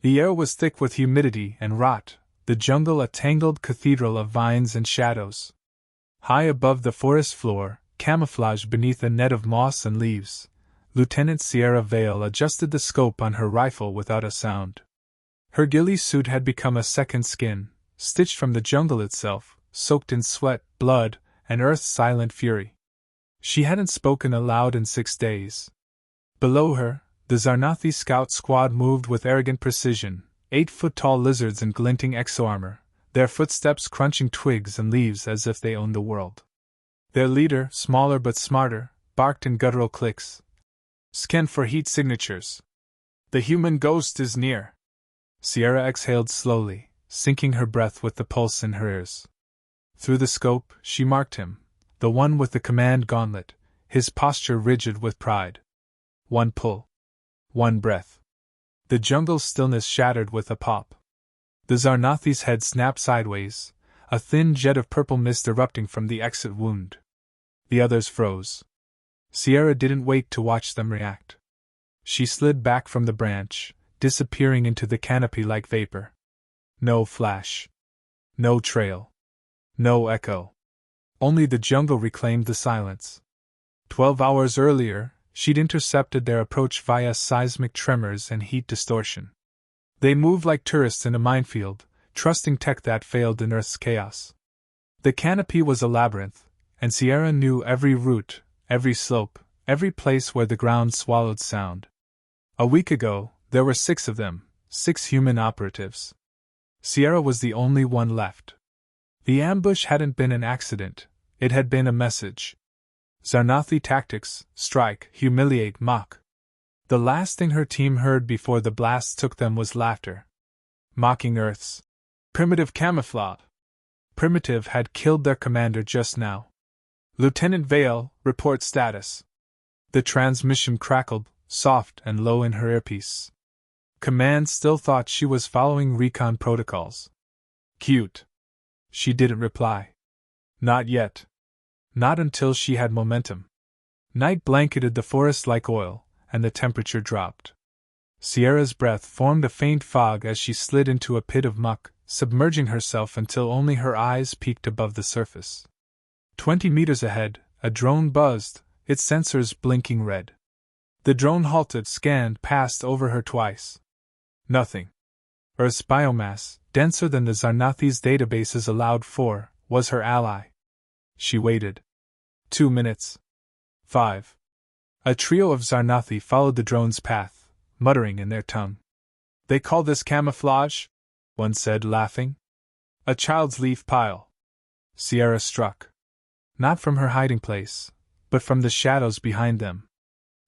The air was thick with humidity and rot, the jungle a tangled cathedral of vines and shadows. High above the forest floor, camouflaged beneath a net of moss and leaves, Lieutenant Sierra Vale adjusted the scope on her rifle without a sound. Her ghillie suit had become a second skin, stitched from the jungle itself, soaked in sweat, blood, and Earth's silent fury. She hadn't spoken aloud in 6 days. Below her, the Zarnathi scout squad moved with arrogant precision, 8-foot-tall lizards in glinting exoarmor, their footsteps crunching twigs and leaves as if they owned the world. Their leader, smaller but smarter, barked in guttural clicks. "Scan for heat signatures. The human ghost is near." Sierra exhaled slowly, sinking her breath with the pulse in her ears. Through the scope, she marked him, the one with the command gauntlet, his posture rigid with pride. One pull. One breath. The jungle's stillness shattered with a pop. The Zarnathi's head snapped sideways, a thin jet of purple mist erupting from the exit wound. The others froze. Sierra didn't wait to watch them react. She slid back from the branch, disappearing into the canopy like vapor. No flash. No trail. No echo. Only the jungle reclaimed the silence. 12 hours earlier, she'd intercepted their approach via seismic tremors and heat distortion. They moved like tourists in a minefield, trusting tech that failed in Earth's chaos. The canopy was a labyrinth, and Sierra knew every route, every slope, every place where the ground swallowed sound. A week ago, there were 6 of them, 6 human operatives. Sierra was the only one left. The ambush hadn't been an accident, it had been a message. Zarnathi tactics: strike, humiliate, mock. The last thing her team heard before the blast took them was laughter. Mocking Earth's primitive camouflage. Primitive had killed their commander just now. "Lieutenant Vale, report status." The transmission crackled, soft and low in her earpiece. Command still thought she was following recon protocols. "Cute." She didn't reply. Not yet. Not until she had momentum. Night blanketed the forest like oil, and the temperature dropped. Sierra's breath formed a faint fog as she slid into a pit of muck, submerging herself until only her eyes peeked above the surface. 20 meters ahead, a drone buzzed, its sensors blinking red. The drone halted, scanned, passed over her twice. Nothing. Earth's biomass, denser than the Zarnathi's databases allowed for, was her ally. She waited. 2 minutes. 5. A trio of Zarnathi followed the drone's path, muttering in their tongue. "They call this camouflage?" one said, laughing. "A child's leaf pile." Sierra struck. Not from her hiding place, but from the shadows behind them.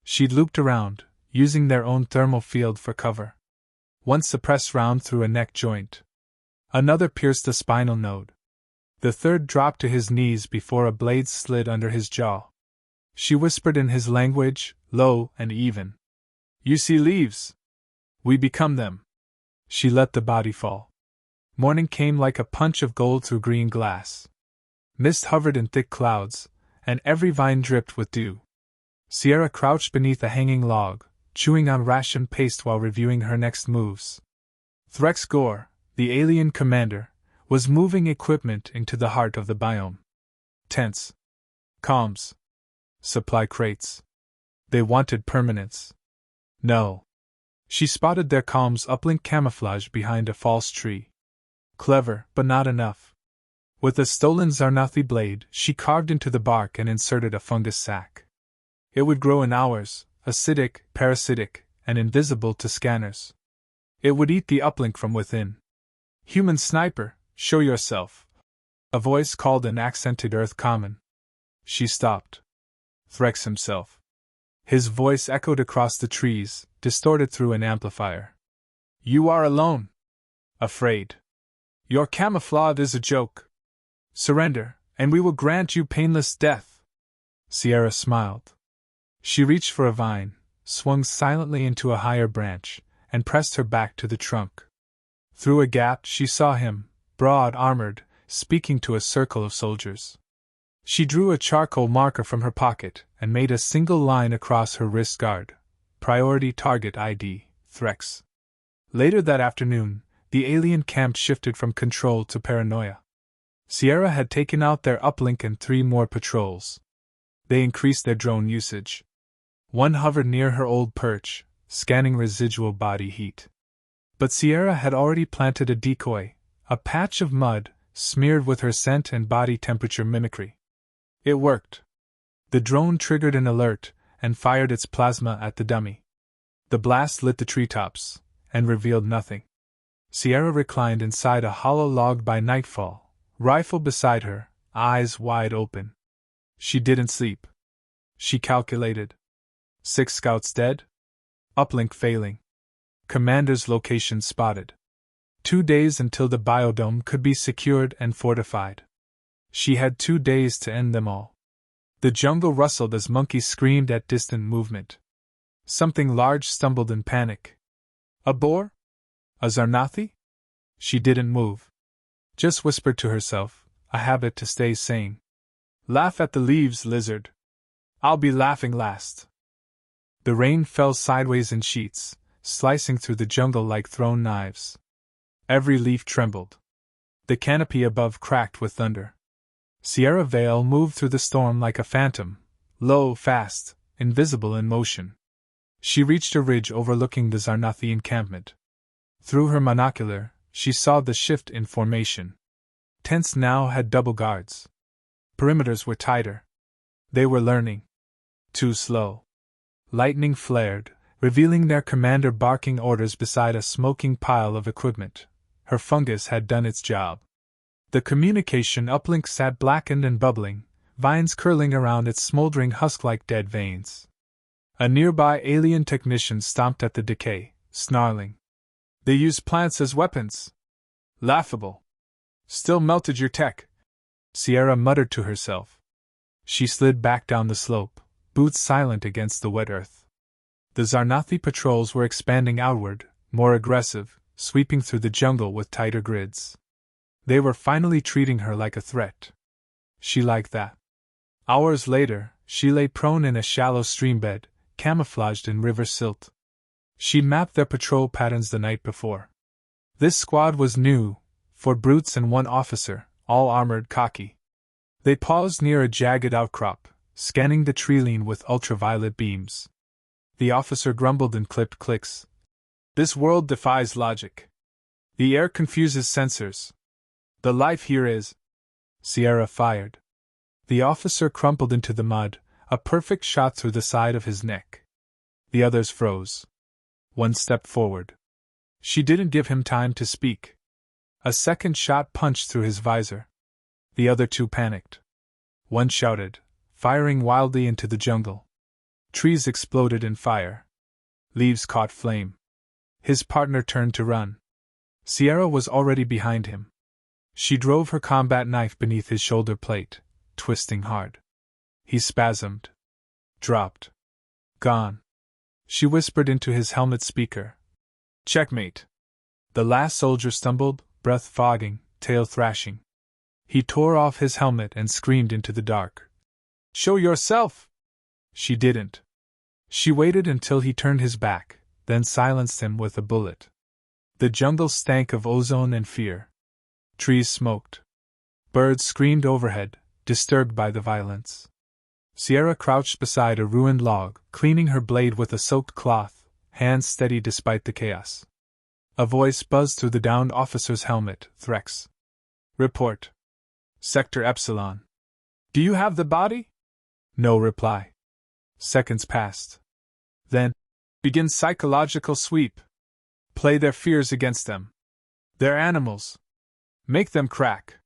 She'd looped around, using their own thermal field for cover. One suppressed round through a neck joint. Another pierced a spinal node. The third dropped to his knees before a blade slid under his jaw. She whispered in his language, low and even. "You see leaves? We become them." She let the body fall. Morning came like a punch of gold through green glass. Mist hovered in thick clouds, and every vine dripped with dew. Sierra crouched beneath a hanging log, chewing on ration paste while reviewing her next moves. Threx Gore, the alien commander, was moving equipment into the heart of the biome. Tents. Comms. Supply crates. They wanted permanence. No. She spotted their comms uplink camouflage behind a false tree. Clever, but not enough. With a stolen Zarnathi blade, she carved into the bark and inserted a fungus sac. It would grow in hours, acidic, parasitic, and invisible to scanners. It would eat the uplink from within. "Human sniper, show yourself," a voice called in accented Earth Common. She stopped. Threx himself. His voice echoed across the trees, distorted through an amplifier. "You are alone. Afraid. Your camouflage is a joke. Surrender, and we will grant you painless death." Sierra smiled. She reached for a vine, swung silently into a higher branch, and pressed her back to the trunk. Through a gap she saw him, broad armored, speaking to a circle of soldiers. She drew a charcoal marker from her pocket and made a single line across her wrist guard. Priority target ID, Threx. Later that afternoon, the alien camp shifted from control to paranoia. Sierra had taken out their uplink and 3 more patrols. They increased their drone usage. One hovered near her old perch, scanning residual body heat. But Sierra had already planted a decoy, a patch of mud, smeared with her scent and body temperature mimicry. It worked. The drone triggered an alert and fired its plasma at the dummy. The blast lit the treetops and revealed nothing. Sierra reclined inside a hollow log by nightfall, rifle beside her, eyes wide open. She didn't sleep. She calculated. 6 scouts dead? Uplink failing. Commander's location spotted. 2 days until the biodome could be secured and fortified. She had 2 days to end them all. The jungle rustled as monkeys screamed at distant movement. Something large stumbled in panic. A boar? A Zarnathi? She didn't move. Just whispered to herself, a habit to stay sane. Laugh at the leaves, lizard. I'll be laughing last. The rain fell sideways in sheets, slicing through the jungle like thrown knives. Every leaf trembled. The canopy above cracked with thunder. Sierra Vale moved through the storm like a phantom, low, fast, invisible in motion. She reached a ridge overlooking the Zarnathi encampment. Through her monocular, she saw the shift in formation. Tents now had double guards. Perimeters were tighter. They were learning. Too slow. Lightning flared, revealing their commander barking orders beside a smoking pile of equipment. Her fungus had done its job. The communication uplink sat blackened and bubbling, vines curling around its smoldering husk like dead veins. A nearby alien technician stomped at the decay, snarling. They used plants as weapons. Laughable. Still melted your tech, Sierra muttered to herself. She slid back down the slope, boots silent against the wet earth. The Zarnathi patrols were expanding outward, more aggressive, sweeping through the jungle with tighter grids. They were finally treating her like a threat. She liked that. Hours later, she lay prone in a shallow streambed, camouflaged in river silt. She'd mapped their patrol patterns the night before. This squad was new, 4 brutes and 1 officer, all armored, cocky. They paused near a jagged outcrop, scanning the treeline with ultraviolet beams. The officer grumbled in clipped clicks. This world defies logic. The air confuses sensors. The life here is. Sierra fired. The officer crumpled into the mud, a perfect shot through the side of his neck. The others froze. One stepped forward. She didn't give him time to speak. A second shot punched through his visor. The other 2 panicked. One shouted, firing wildly into the jungle. Trees exploded in fire. Leaves caught flame. His partner turned to run. Sierra was already behind him. She drove her combat knife beneath his shoulder plate, twisting hard. He spasmed. Dropped. Gone. She whispered into his helmet speaker. Checkmate. The last soldier stumbled, breath fogging, tail thrashing. He tore off his helmet and screamed into the dark. Show yourself! She didn't. She waited until he turned his back, then silenced him with a bullet. The jungle stank of ozone and fear. Trees smoked. Birds screamed overhead, disturbed by the violence. Sierra crouched beside a ruined log, cleaning her blade with a soaked cloth, hands steady despite the chaos. A voice buzzed through the downed officer's helmet, Threx. Report. Sector Epsilon. Do you have the body? No reply. Seconds passed. Then, begin psychological sweep. Play their fears against them. They're animals. Make them crack.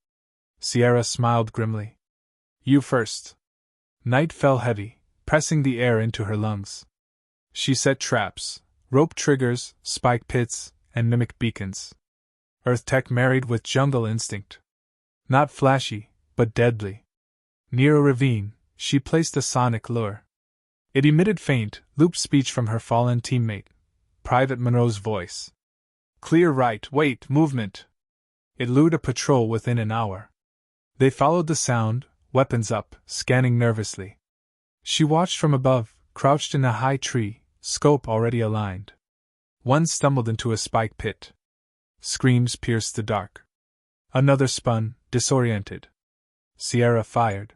Sierra smiled grimly. You first. Night fell heavy, pressing the air into her lungs. She set traps, rope triggers, spike pits, and mimic beacons. Earth tech married with jungle instinct. Not flashy, but deadly. Near a ravine, she placed a sonic lure. It emitted faint, looped speech from her fallen teammate, Private Monroe's voice. Clear right, wait, movement. It lured a patrol within an hour. They followed the sound, weapons up, scanning nervously. She watched from above, crouched in a high tree, scope already aligned. One stumbled into a spike pit. Screams pierced the dark. Another spun, disoriented. Sierra fired.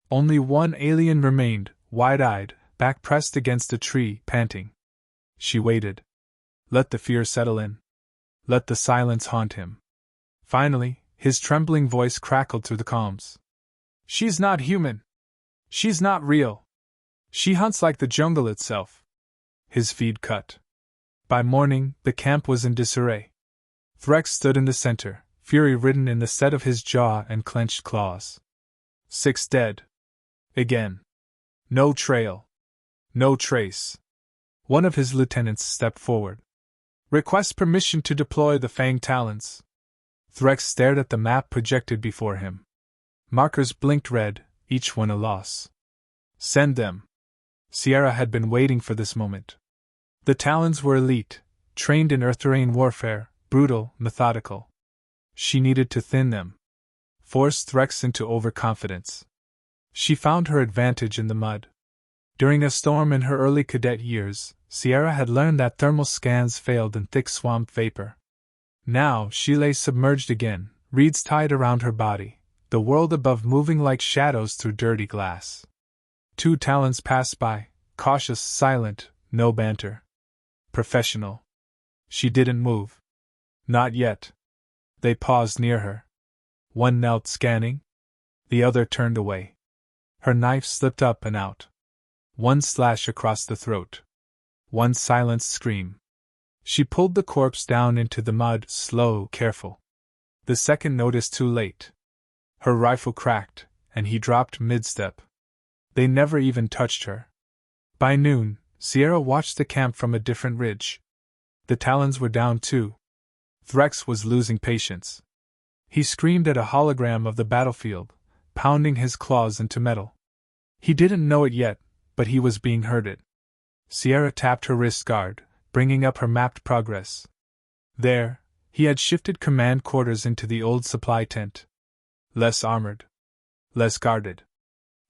Only one alien remained, wide-eyed, back pressed against a tree, panting. She waited. Let the fear settle in. Let the silence haunt him. Finally, his trembling voice crackled through the calms. She's not human. She's not real. She hunts like the jungle itself. His feed cut. By morning, the camp was in disarray. Threx stood in the center, fury written in the set of his jaw and clenched claws. 6 dead. Again. No trail. No trace. One of his lieutenants stepped forward. Request permission to deploy the Fang Talons. Threx stared at the map projected before him. Markers blinked red, each one a loss. Send them. Sierra had been waiting for this moment. The Talons were elite, trained in earth-terrain warfare, brutal, methodical. She needed to thin them. Force Threx into overconfidence. She found her advantage in the mud. During a storm in her early cadet years, Sierra had learned that thermal scans failed in thick swamp vapor. Now she lay submerged again, reeds tied around her body, the world above moving like shadows through dirty glass. 2 Talons passed by, cautious, silent, no banter. Professional. She didn't move. Not yet. They paused near her. One knelt scanning. The other turned away. Her knife slipped up and out. One slash across the throat. One silenced scream. She pulled the corpse down into the mud, slow, careful. The second noticed too late. Her rifle cracked, and he dropped mid-step. They never even touched her. By noon, Sierra watched the camp from a different ridge. The Talons were down too. Threx was losing patience. He screamed at a hologram of the battlefield, pounding his claws into metal. He didn't know it yet, but he was being herded. Sierra tapped her wrist guard, bringing up her mapped progress. There, he had shifted command quarters into the old supply tent. Less armored. Less guarded.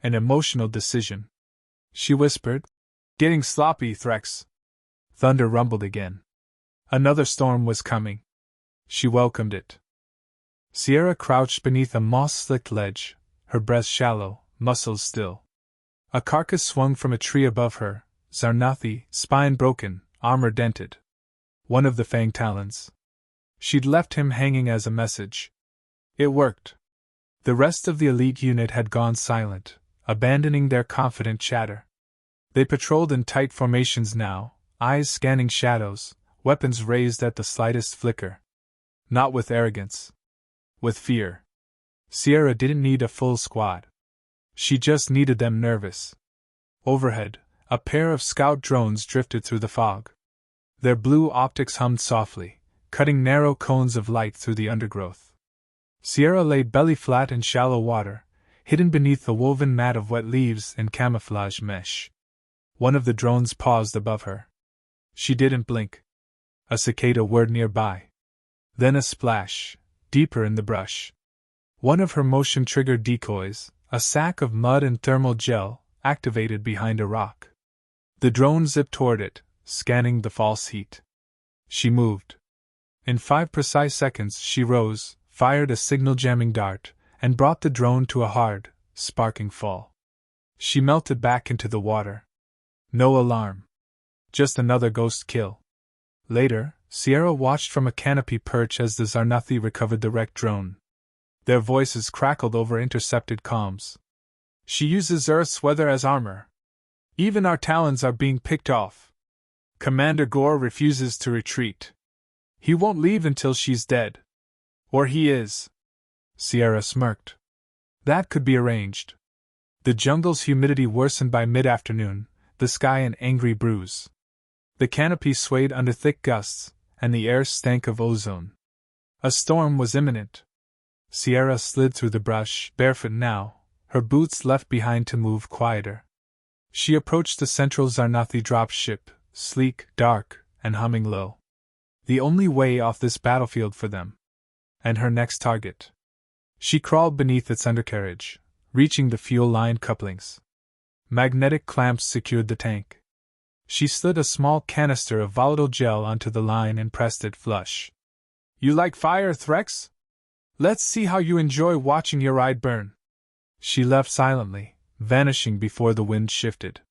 An emotional decision. She whispered, "Getting sloppy, Threx." Thunder rumbled again. Another storm was coming. She welcomed it. Sierra crouched beneath a moss-slicked ledge, her breath shallow, muscles still. A carcass swung from a tree above her, Zarnathi, spine broken, armor dented. One of the Fang Talons. She'd left him hanging as a message. It worked. The rest of the elite unit had gone silent, abandoning their confident chatter. They patrolled in tight formations now, eyes scanning shadows, weapons raised at the slightest flicker. Not with arrogance. With fear. Sierra didn't need a full squad. She just needed them nervous. Overhead, a pair of scout drones drifted through the fog. Their blue optics hummed softly, cutting narrow cones of light through the undergrowth. Sierra lay belly flat in shallow water, hidden beneath a woven mat of wet leaves and camouflage mesh. One of the drones paused above her. She didn't blink. A cicada whirred nearby. Then a splash, deeper in the brush. One of her motion-triggered decoys, a sack of mud and thermal gel, activated behind a rock. The drone zipped toward it, scanning the false heat. She moved. In 5 precise seconds she rose, fired a signal-jamming dart, and brought the drone to a hard, sparking fall. She melted back into the water. No alarm. Just another ghost kill. Later, Sierra watched from a canopy perch as the Zarnathi recovered the wrecked drone. Their voices crackled over intercepted comms. She uses Earth's weather as armor. Even our Talons are being picked off. Commander Gore refuses to retreat. He won't leave until she's dead. Or he is. Sierra smirked. That could be arranged. The jungle's humidity worsened by mid-afternoon, the sky an angry bruise. The canopy swayed under thick gusts, and the air stank of ozone. A storm was imminent. Sierra slid through the brush, barefoot now, her boots left behind to move quieter. She approached the central Zarnathi dropship, sleek, dark, and humming low. The only way off this battlefield for them. And her next target. She crawled beneath its undercarriage, reaching the fuel-lined couplings. Magnetic clamps secured the tank. She slid a small canister of volatile gel onto the line and pressed it flush. You like fire, Threx? Let's see how you enjoy watching your ride burn. She left silently, vanishing before the wind shifted.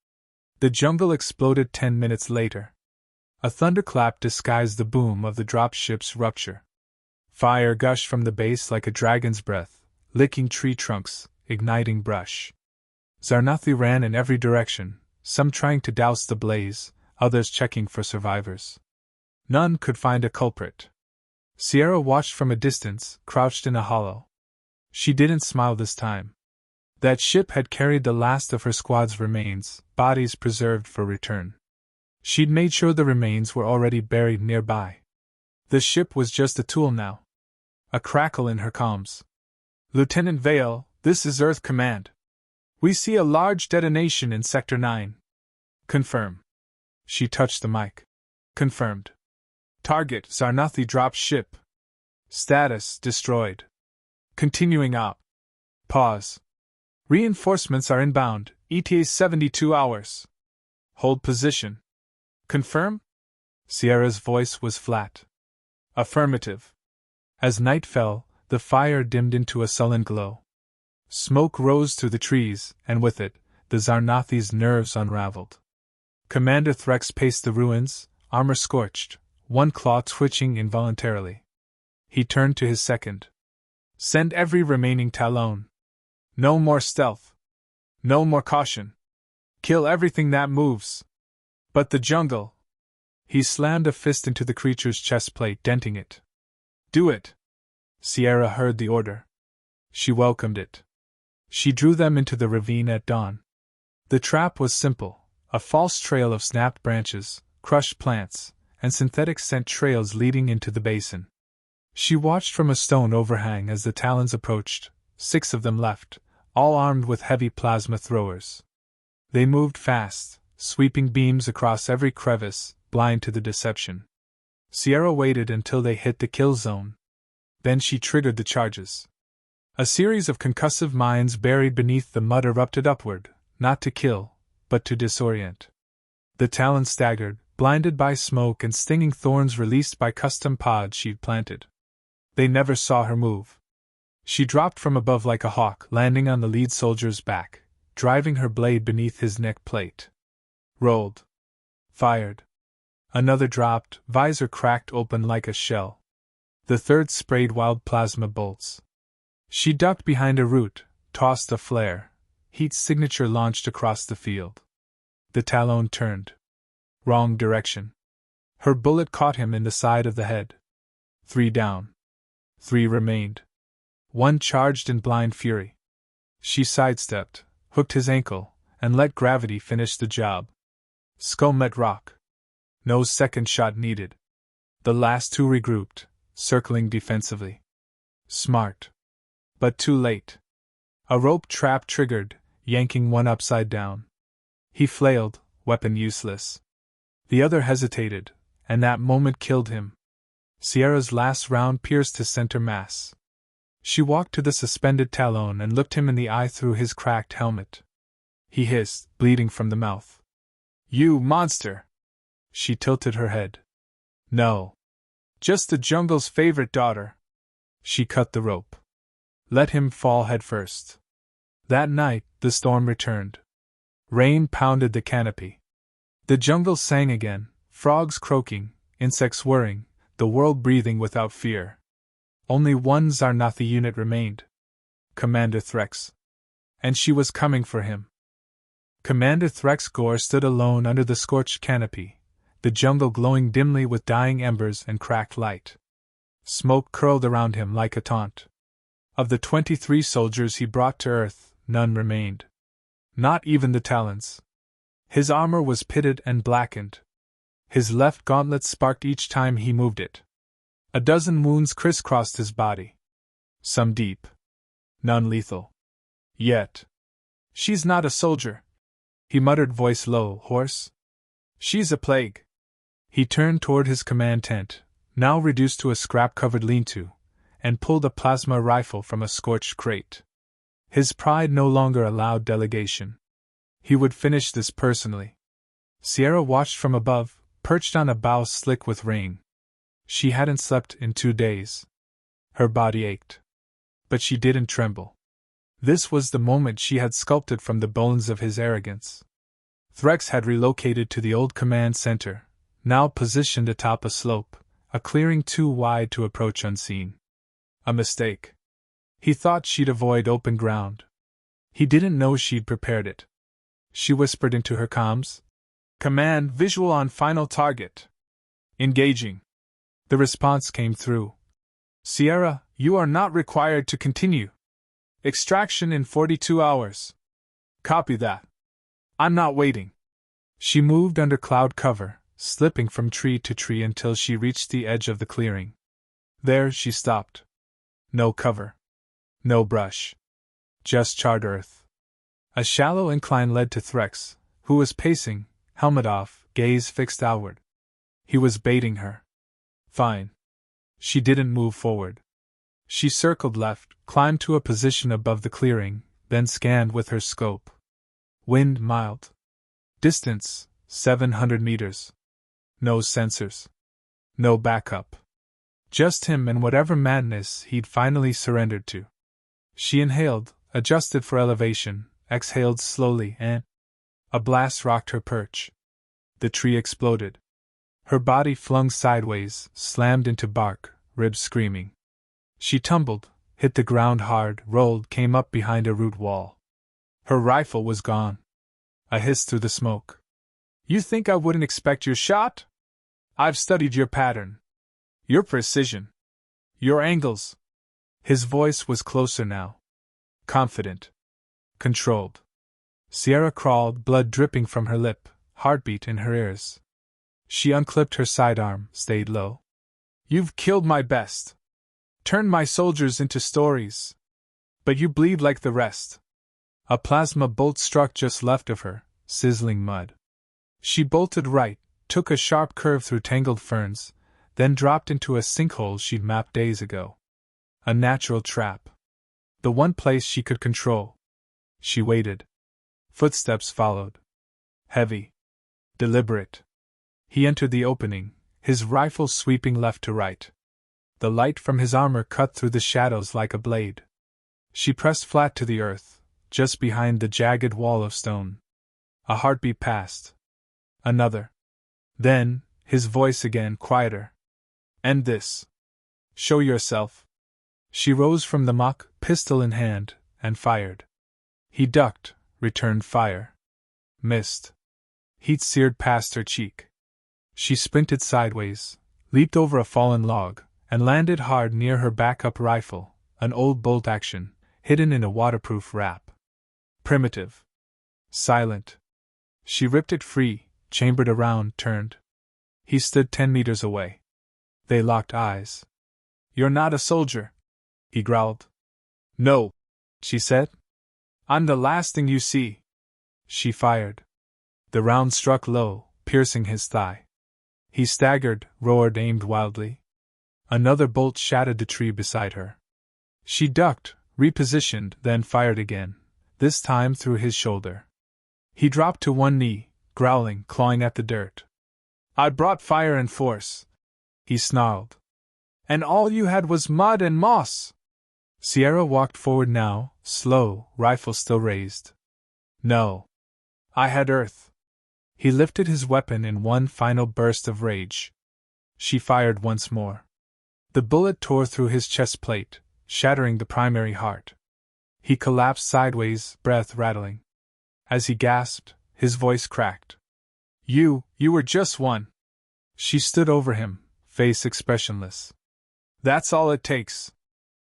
The jungle exploded 10 minutes later. A thunderclap disguised the boom of the dropship's rupture. Fire gushed from the base like a dragon's breath, licking tree trunks, igniting brush. Zarnathi ran in every direction, some trying to douse the blaze, others checking for survivors. None could find a culprit. Sierra watched from a distance, crouched in a hollow. She didn't smile this time. That ship had carried the last of her squad's remains, bodies preserved for return. She'd made sure the remains were already buried nearby. The ship was just a tool now. A crackle in her comms. Lieutenant Vale, this is Earth Command. We see a large detonation in Sector 9. Confirm. She touched the mic. Confirmed. Target, Zarnathi drop ship. Status, destroyed. Continuing up. Pause. Reinforcements are inbound, ETA 72 hours. Hold position. Confirm? Sierra's voice was flat. Affirmative. As night fell, the fire dimmed into a sullen glow. Smoke rose through the trees, and with it, the Zarnathi's nerves unraveled. Commander Threx paced the ruins, armor scorched, one claw twitching involuntarily. He turned to his second. Send every remaining Talon. No more stealth. No more caution. Kill everything that moves. But the jungle. He slammed a fist into the creature's chest plate, denting it. Do it. Sierra heard the order. She welcomed it. She drew them into the ravine at dawn. The trap was simple, a false trail of snapped branches, crushed plants, and synthetic scent trails leading into the basin. She watched from a stone overhang as the Talons approached, 6 of them left, all armed with heavy plasma throwers. They moved fast, sweeping beams across every crevice, blind to the deception. Sierra waited until they hit the kill zone. Then she triggered the charges. A series of concussive mines buried beneath the mud erupted upward, not to kill, but to disorient. The Talons staggered, blinded by smoke and stinging thorns released by custom pods she'd planted. They never saw her move. She dropped from above like a hawk, landing on the lead soldier's back, driving her blade beneath his neck plate. Rolled. Fired. Another dropped, visor cracked open like a shell. The third sprayed wild plasma bolts. She ducked behind a root, tossed a flare. Heat's signature launched across the field. The Talon turned. Wrong direction. Her bullet caught him in the side of the head. 3 down. 3 remained. 1 charged in blind fury. She sidestepped, hooked his ankle, and let gravity finish the job. Skull met rock. No second shot needed. The last 2 regrouped, circling defensively. Smart. But too late. A rope trap triggered, yanking one upside down. He flailed, weapon useless. The other hesitated, and that moment killed him. Sierra's last round pierced his center mass. She walked to the suspended Talon and looked him in the eye through his cracked helmet. He hissed, bleeding from the mouth. You monster! She tilted her head. No. Just the jungle's favorite daughter. She cut the rope. Let him fall headfirst. That night, the storm returned. Rain pounded the canopy. The jungle sang again, frogs croaking, insects whirring, the world breathing without fear. Only one Zarnathi unit remained. Commander Threx. And she was coming for him. Commander Threx Gore stood alone under the scorched canopy, the jungle glowing dimly with dying embers and cracked light. Smoke curled around him like a taunt. Of the 23 soldiers he brought to Earth, none remained. Not even the Talons. His armor was pitted and blackened. His left gauntlet sparked each time he moved it. A dozen wounds crisscrossed his body. Some deep. None lethal. Yet. She's not a soldier. He muttered, voice low, hoarse. She's a plague. He turned toward his command tent, now reduced to a scrap-covered lean-to, and pulled a plasma rifle from a scorched crate. His pride no longer allowed delegation. He would finish this personally. Sierra watched from above, perched on a bough slick with rain. She hadn't slept in 2 days. Her body ached. But she didn't tremble. This was the moment she had sculpted from the bones of his arrogance. Threx had relocated to the old command center, now positioned atop a slope, a clearing too wide to approach unseen. A mistake. He thought she'd avoid open ground. He didn't know she'd prepared it. She whispered into her comms. Command, visual on final target. Engaging. The response came through. Sierra, you are not required to continue. Extraction in 42 hours. Copy that. I'm not waiting. She moved under cloud cover, slipping from tree to tree until she reached the edge of the clearing. There she stopped. No cover. No brush. Just charred earth. A shallow incline led to Threx, who was pacing, helmet off, gaze fixed outward. He was baiting her. Fine. She didn't move forward. She circled left, climbed to a position above the clearing, then scanned with her scope. Wind mild. Distance, 700 meters. No sensors. No backup. Just him and whatever madness he'd finally surrendered to. She inhaled, adjusted for elevation, exhaled slowly, and a blast rocked her perch. The tree exploded. Her body flung sideways, slammed into bark, ribs screaming. She tumbled, hit the ground hard, rolled, came up behind a root wall. Her rifle was gone. A hiss through the smoke. You think I wouldn't expect your shot? I've studied your pattern. Your precision. Your angles. His voice was closer now. Confident. Controlled. Sierra crawled, blood dripping from her lip, heartbeat in her ears. She unclipped her sidearm, stayed low. You've killed my best. Turned my soldiers into stories. But you bleed like the rest. A plasma bolt struck just left of her, sizzling mud. She bolted right, took a sharp curve through tangled ferns, then dropped into a sinkhole she'd mapped days ago. A natural trap. The one place she could control. She waited. Footsteps followed. Heavy. Deliberate. He entered the opening, his rifle sweeping left to right. The light from his armor cut through the shadows like a blade. She pressed flat to the earth, just behind the jagged wall of stone. A heartbeat passed. Another. Then, his voice again, quieter. End this. Show yourself. She rose from the muck, pistol in hand, and fired. He ducked, returned fire. Missed. Heat seared past her cheek. She sprinted sideways, leaped over a fallen log, and landed hard near her backup rifle, an old bolt action, hidden in a waterproof wrap. Primitive. Silent. She ripped it free, chambered around, turned. He stood 10 meters away. They locked eyes. You're not a soldier, he growled. No, she said. I'm the last thing you see. She fired. The round struck low, piercing his thigh. He staggered, roared, aimed wildly. Another bolt shattered the tree beside her. She ducked, repositioned, then fired again, this time through his shoulder. He dropped to one knee, growling, clawing at the dirt. I brought fire and force, he snarled. And all you had was mud and moss. Sierra walked forward now, slow, rifle still raised. No. I had earth. He lifted his weapon in one final burst of rage. She fired once more. The bullet tore through his chest plate, shattering the primary heart. He collapsed sideways, breath rattling. As he gasped, his voice cracked. You were just one. She stood over him, face expressionless. That's all it takes.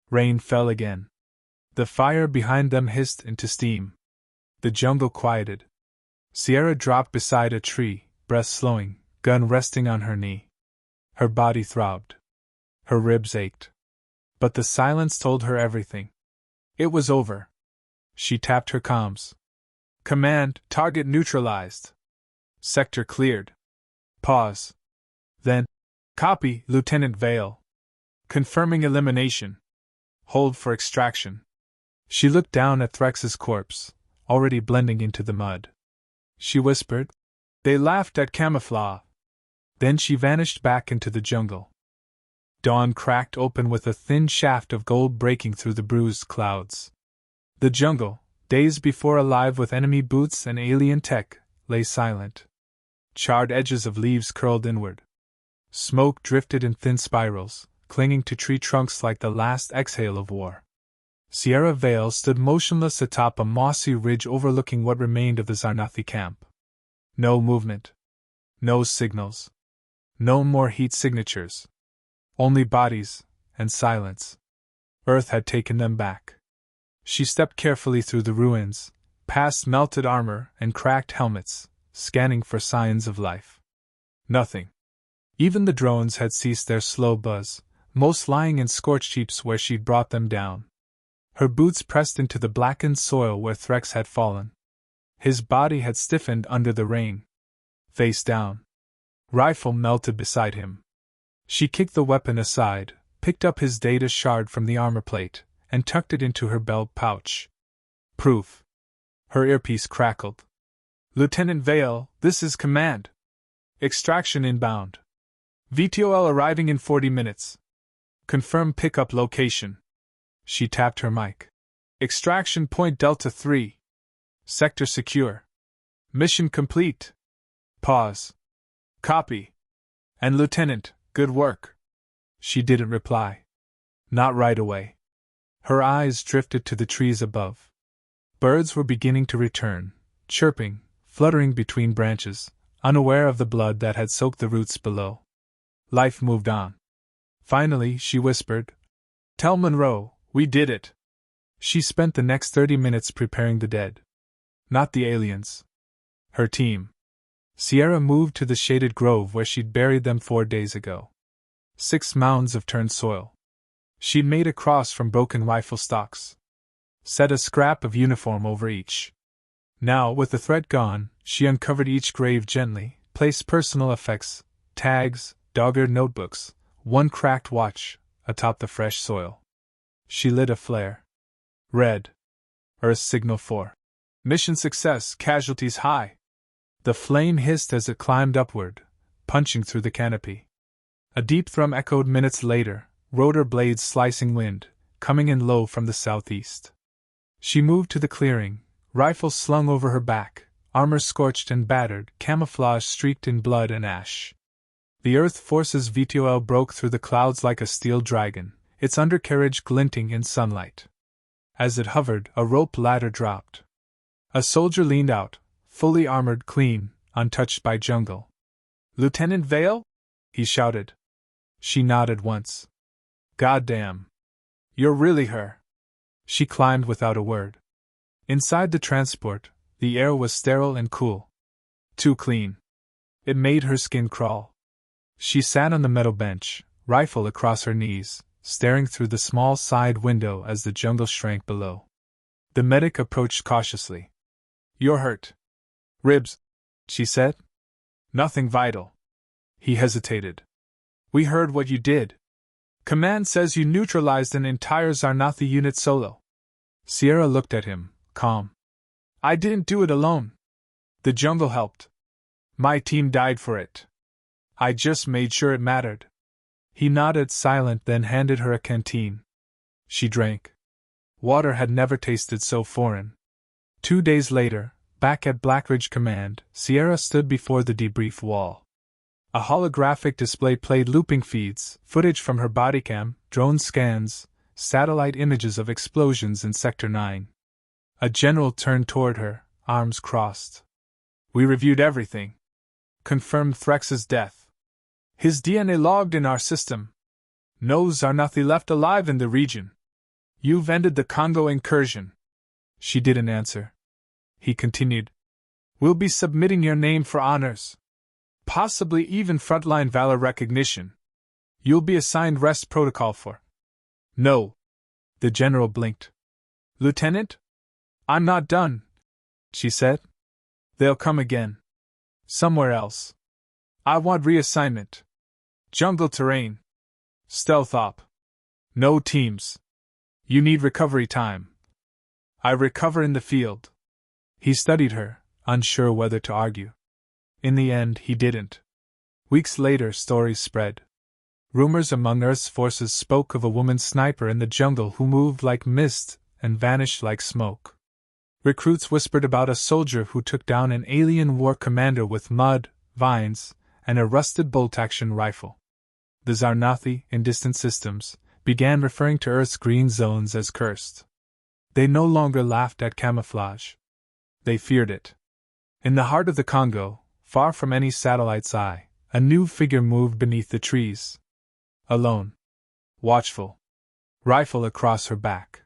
Rain fell again. The fire behind them hissed into steam. The jungle quieted. Sierra dropped beside a tree, breath slowing, gun resting on her knee. Her body throbbed. Her ribs ached. But the silence told her everything. It was over. She tapped her comms. Command, target neutralized. Sector cleared. Pause. Then, copy, Lieutenant Vale. Confirming elimination. Hold for extraction. She looked down at Threx's corpse, already blending into the mud. She whispered, They laughed at Camouflage. Then she vanished back into the jungle. Dawn cracked open with a thin shaft of gold breaking through the bruised clouds. The jungle, days before alive with enemy boots and alien tech, lay silent. Charred edges of leaves curled inward. Smoke drifted in thin spirals, clinging to tree trunks like the last exhale of war. Sierra Vale stood motionless atop a mossy ridge overlooking what remained of the Zarnathi camp. No movement. No signals. No more heat signatures. Only bodies, and silence. Earth had taken them back. She stepped carefully through the ruins, past melted armor and cracked helmets, scanning for signs of life. Nothing. Even the drones had ceased their slow buzz, most lying in scorched heaps where she'd brought them down. Her boots pressed into the blackened soil where Threx had fallen. His body had stiffened under the rain. Face down. Rifle melted beside him. She kicked the weapon aside, picked up his data shard from the armor plate, and tucked it into her belt pouch. Proof. Her earpiece crackled. Lieutenant Vale, this is command. Extraction inbound. VTOL arriving in 40 minutes. Confirm pickup location. She tapped her mic. Extraction point Delta 3. Sector secure. Mission complete. Pause. Copy. And Lieutenant, good work. She didn't reply. Not right away. Her eyes drifted to the trees above. Birds were beginning to return, chirping, fluttering between branches, unaware of the blood that had soaked the roots below. Life moved on. Finally, she whispered, Tell Monroe, we did it. She spent the next 30 minutes preparing the dead. Not the aliens. Her team. Sierra moved to the shaded grove where she'd buried them 4 days ago. 6 mounds of turned soil. She'd made a cross from broken rifle stocks. Set a scrap of uniform over each. Now, with the threat gone, she uncovered each grave gently, placed personal effects, tags, dog-eared notebooks, one cracked watch, atop the fresh soil. She lit a flare. Red. Earth signal 4. Mission success, casualties high. The flame hissed as it climbed upward, punching through the canopy. A deep thrum echoed minutes later, rotor blades slicing wind, coming in low from the southeast. She moved to the clearing, rifle slung over her back, armor scorched and battered, camouflage streaked in blood and ash. The Earth Force's VTOL broke through the clouds like a steel dragon, its undercarriage glinting in sunlight. As it hovered, a rope ladder dropped. A soldier leaned out, fully armored, clean, untouched by jungle. Lieutenant Vale? He shouted. She nodded once. Goddamn. You're really her. She climbed without a word. Inside the transport, the air was sterile and cool. Too clean. It made her skin crawl. She sat on the metal bench, rifle across her knees, staring through the small side window as the jungle shrank below. The medic approached cautiously. You're hurt. Ribs, she said. Nothing vital. He hesitated. We heard what you did. Command says you neutralized an entire Zarnathi unit solo. Sierra looked at him, calm. I didn't do it alone. The jungle helped. My team died for it. I just made sure it mattered. He nodded, silent, then handed her a canteen. She drank. Water had never tasted so foreign. 2 days later, back at Blackridge Command, Sierra stood before the debrief wall. A holographic display played looping feeds, footage from her bodycam, drone scans, satellite images of explosions in Sector 9. A general turned toward her, arms crossed. We reviewed everything. Confirmed Threx's death. His DNA logged in our system. No Zarnathi left alive in the region. You've ended the Congo incursion. She didn't answer. He continued. We'll be submitting your name for honors. Possibly even frontline valor recognition. You'll be assigned rest protocol for. No. The general blinked. Lieutenant? I'm not done, she said. They'll come again. Somewhere else. I want reassignment. Jungle terrain. Stealth op. No teams. You need recovery time. I recover in the field. He studied her, unsure whether to argue. In the end, he didn't. Weeks later, stories spread. Rumors among Earth's forces spoke of a woman sniper in the jungle who moved like mist and vanished like smoke. Recruits whispered about a soldier who took down an alien war commander with mud, vines, and a rusted bolt-action rifle. The Zarnathi, in distant systems, began referring to Earth's green zones as cursed. They no longer laughed at camouflage. They feared it. In the heart of the Congo, far from any satellite's eye, a new figure moved beneath the trees. Alone. Watchful. Rifle across her back.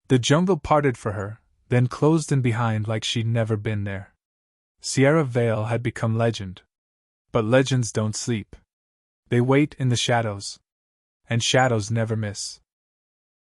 The jungle parted for her, then closed in behind like she'd never been there. Sierra Vale had become legend. But legends don't sleep. They wait in the shadows. And shadows never miss.